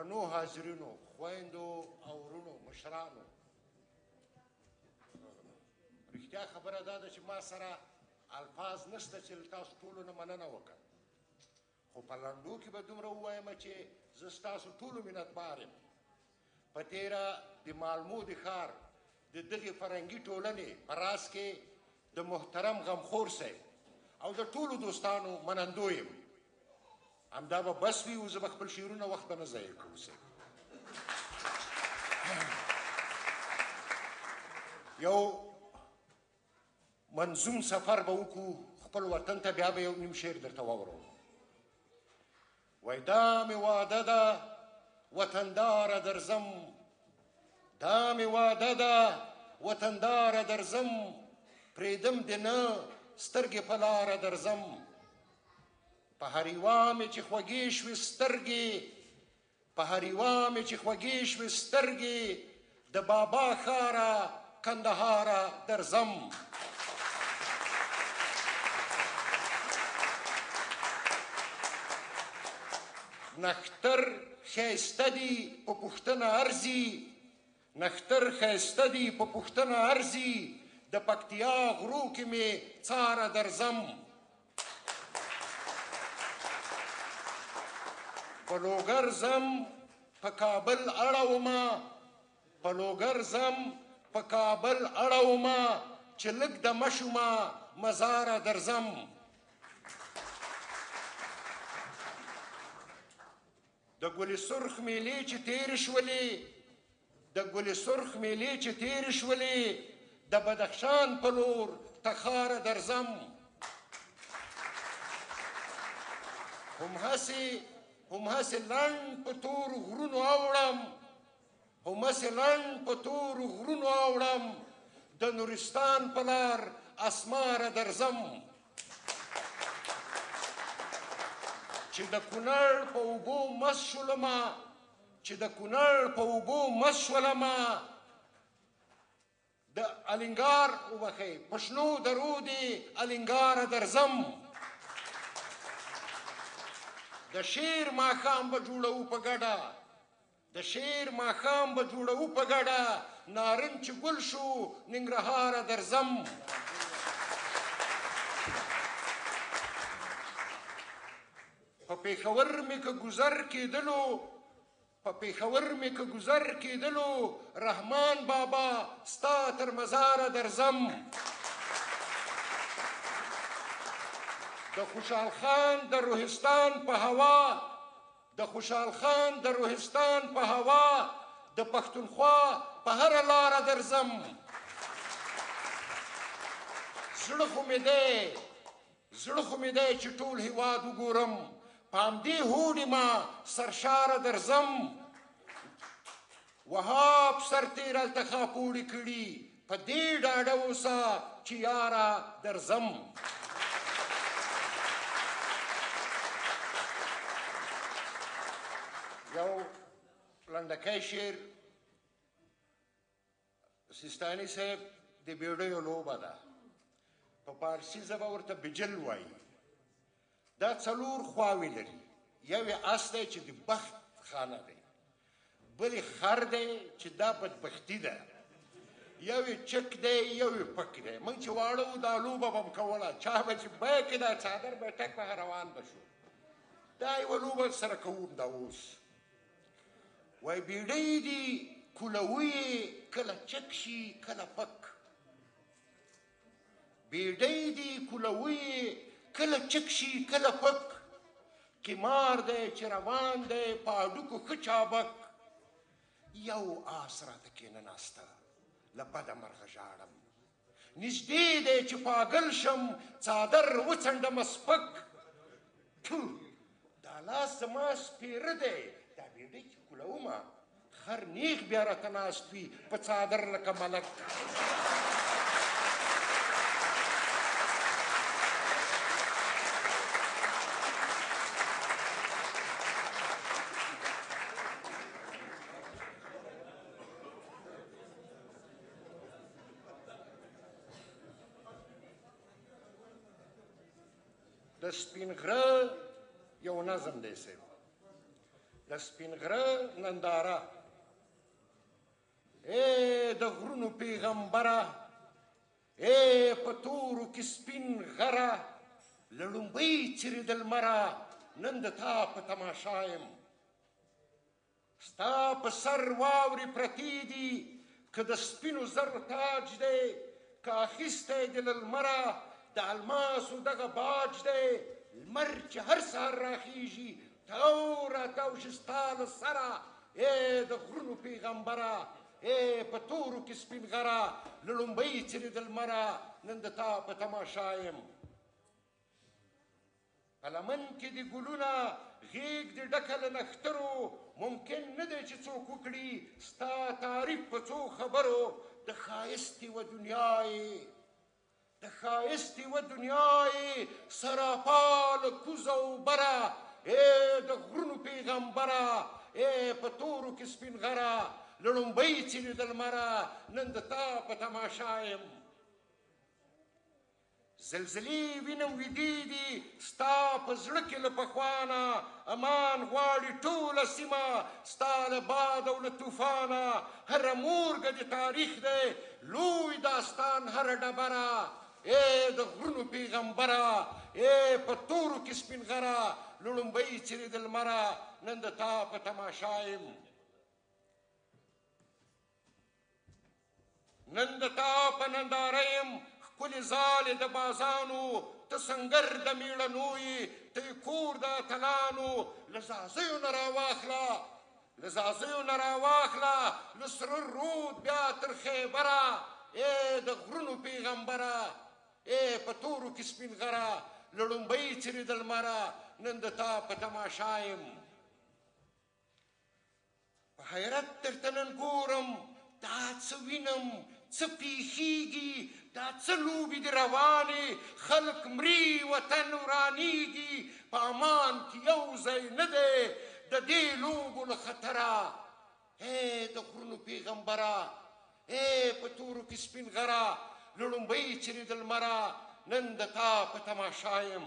درنو حاضرینو، خویندو او ورونو، مشرانو، رښتیا خبره دا ده چې ما سره الفاظ نشته چې له تاسو ټولو نه مننه وکړم، خو په لنډو کې به دومره ووایم چې زه ستاسو ټولو مینتبار یم. په تېره د مالمو د ښار د دغې فرهنګي ټولنې په راز کې د محترم غمخور صاحب او د ټولو دوستانو منندو یم. همدا به بس وي، او زه به خپل شعرونه وخت به نه ضایع کوو. یو منظوم سفر به وکړو خپل وطن ته، بیا به یو نیم شعر درته واورو. وای دا مې واده ده وطنداره درځم، دا مې واده ده وطنداره درځم، پرېږدم دې نه سترګې په لاره درځم. په هر یوه مې چې خوږې شوې سترګې، په هر یوه مې چې خوږې شوې سترګې، د بابا ښاره کندهاره درځم. نختر ښایسته دي په پوښتنه ارځي، نختر ښایسته دي په پوښتنه ارځي، د پکتیا غرو کې مې څاره درځم. په لوګر ځم په کابل اړومه، په لوګر ځم په کابل اړومه، چې لږ دمه شومه مزاره درځم. د ګلې سرخ میلې چې تېرې شولې، د ګلې سرخ میلې چې تېرې شولې، د بدخشان په لور تخاره درځم. همهسې لنډ په تورو غرونو اوړم، همهسې لنډ په تورو غرونو اوړم، د نورستان په لار اسماره درځم. چې د کونړ په اوبو مست شولمه، چې د کونړ په اوبو مست شولمه، د الینګار وبخئ په شنو درو دې الینګاره درځم. د شعر ماښام به جوړوو په ګډه، د شعر ماښام به جوړوو په ګډه، نارنج چې ګل شو ننګرهاره درځم. په پېښور مې که ګذر کېدلو، په پېښور مې که ګذر کېدلو، رحمان بابا ستا تر مزاره درځم. د خوشحال خان د روحستان په هوا، د خوشحال خان د روحستان په هوا، د پښتونخوا په هره لاره درځم. زړه خو مې دی، زړه خو مې دی چې ټول هېواد وګورم، په همدې هوډې ما سرشاره درځم. وهاب سرتېر هلته خاپوړې کړي، په دې ډاډه اوسه چې یاره درځم. یو لنډکی شعر سیستاني صاحب د بیډیو لوبه ده، په پارسي ژبه ورته بجل وایي. دا څلور خواوې لري، یو یې اس دی چې د بخت خانه دی، بل یې خر دی چې دا بدبختي ده، یو یې چک دی، یو یې پک دی. موږ چې واړه وو دا لوبه به م کوله، چا به چې بیه کې دا څادر به ټک به روان به شو. دا یوه لوبه سره کوو دا اوس. وای بیډۍ دي کولوي کله چک شي کله پک، بیډۍ دي کولوي کله چک شي کله پک، قمار دی چې روان دی په هډوکو ښه چابک. یو آس راته کېنناسته له بده مرغه ژاړم، نږدې دی چې پاګل شم څادر وڅنډم سپک. دا لاس زما سپېره دی، دا بیډۍ چې کولومه خر نیغ بیا راته ناست وي په څادر لکه ملک. د سپین غره یو نظم دی صاحب، د د سپین غره ننداره د غرونو پیغمبره په تورو کې سپین غره له لومبۍ څیرې د لمره نن د تا په تماشا یم ستا په سر واورې پرتې دي که د سپینو زرو تاج دی که اخیستی دی له لمره د الماسو دغه باج دی لمر چې هر سهار راخیږي تاو راتاو شي ستا له سره د غرونو پیغمبره په تورو کې سپین غره له لومبۍ څیرې د لمره نن د تا په تماشا یم په لمن کې د ګلونه غیږ د ډکه له نښترو ممکن نه دی چې څوک وکړي ستا تعریف په څو خبرو د ښایست یوه دنیا یې د ښایست یوه دنیا یې سراپا له کوزه او بره د غرونو پیغمبره په تورو کې سپین غره له لومبۍ څیرې د لمره نن د تا په تماشا یم زلزلې وینم ویدې دي ستا په زړه کې له پخوانه امان غواړي ټوله سیمه ستا له باد او له طوفانه هره مورګه د تاریخ دی لوی داستان هره ډبره د غرونو پیغمبره په تورو کې سپین غره له لومبۍ څیرې د لمره نن د تا په تماشا یم نن د تا په ننداره یم ښکلې ځالې د بازانو ته سنګر د میړنو یې ته یې کور د اتلانو له ځاځیو نه راواخله له سره رود بیا تر خیبره د غرونو پیغمبره په تورو کې سپین غره له لومبۍ څیرې د لمره نن د تا په تماشا یم په حیرت درته نن ګورم دا څه وینم څه پیښیږي دا څه لوبې دي روانې خلک مري وطن ورانیږي په امان کې یو ځای نه دی د دې لوبو له خطره د غرونو پیغمبره په تورو کې سپین غره له لومبۍ څیرې د لمره نن د تا په تماشا یم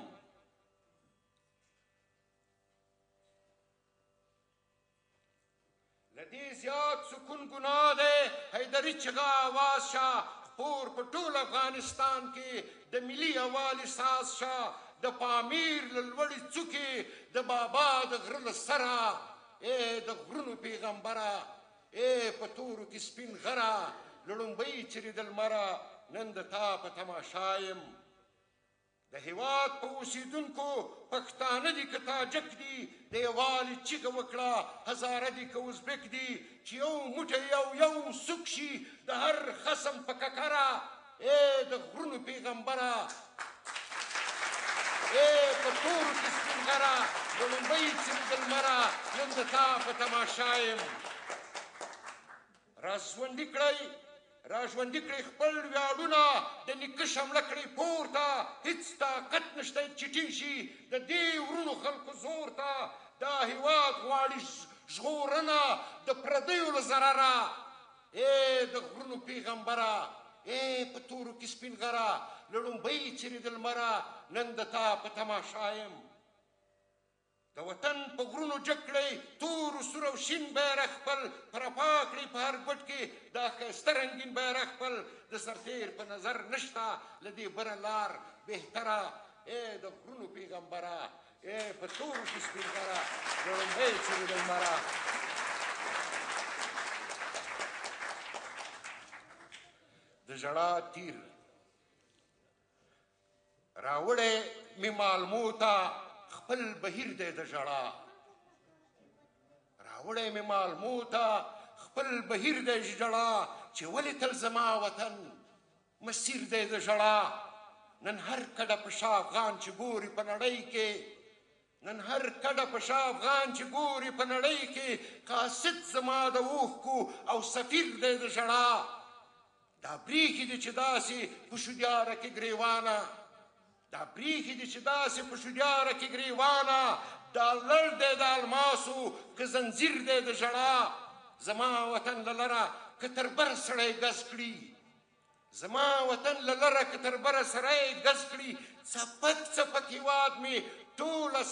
له دې زیات سکون ګناه دی حیدري چغه آواز شه خپور په ټول افغانستان کې د ملي یووالي ساز شه د پامیر له لوړې څوکې د بابا د غره له سره د غرونو پیغمبره په تورو کې سپین غره له لومبۍ څیرې د لمره نن د تا په تماشا یم د هېواد په اوسېدونکو پښتانه دي که تاجک دي د یووالي چیغه وکړه هزاره دي که ازبک دي چې یو موټی او یو سوک شي د هر خصم په ککره د غرونو پیغمبره په تورو کې سپین غره د لومبۍ څیرې د لمره نن د تا په تماشا یم راژوندي کړئ خپل ویاړونه د نیکه شمله کړئ پورته هېڅ طاقت نشته چې ټینګ شي د دې ورونو خلکو زور ته دا هېواد غواړي ژغورنه د پردیو له ضرره د غرونو پیغمبره په تورو کې سپین غره له لومبۍ څیرې د لمره نن د تا په تماشا یم د وطن په غرونو جګ کړئ تور سور او شین بیرغ خپل پرپا کړئ په هر ګوټ کې دا ښایسته رنګین بیرغ خپل د سرتیر په نظر نشته له دې بره لار بهتره د غرونو پیغمبره په تورو کې سپین غره د لومبۍ څیرې د لمره د ژړا تیر راوړی مې مالمو ته خپل بهیر دی د ژړا راوړی مې مالمو ته خپل بهیر دی ژړا چې ولې تل زما وطن مسیر دی د ژړا نن هر کډه په شا افغان چې ګوري په نړۍ کې نن هر کډه په شا افغان چې ګوري په نړۍ کې قاصد زما د اوښکو او سفیر دی د ژړا دا بریښي دي چې داسې په شودیاره کې ګریوانه دا بریښي دي چې داسې په شودیاره کې ګریوانه دا لړ دی د الماسو که زنځیر دی د ژړا زما وطن له لره که تر بر سړی ګز کړي زما وطن له لره که تر بره سړی ګز کړي څپک څپک هېواد مې ټوله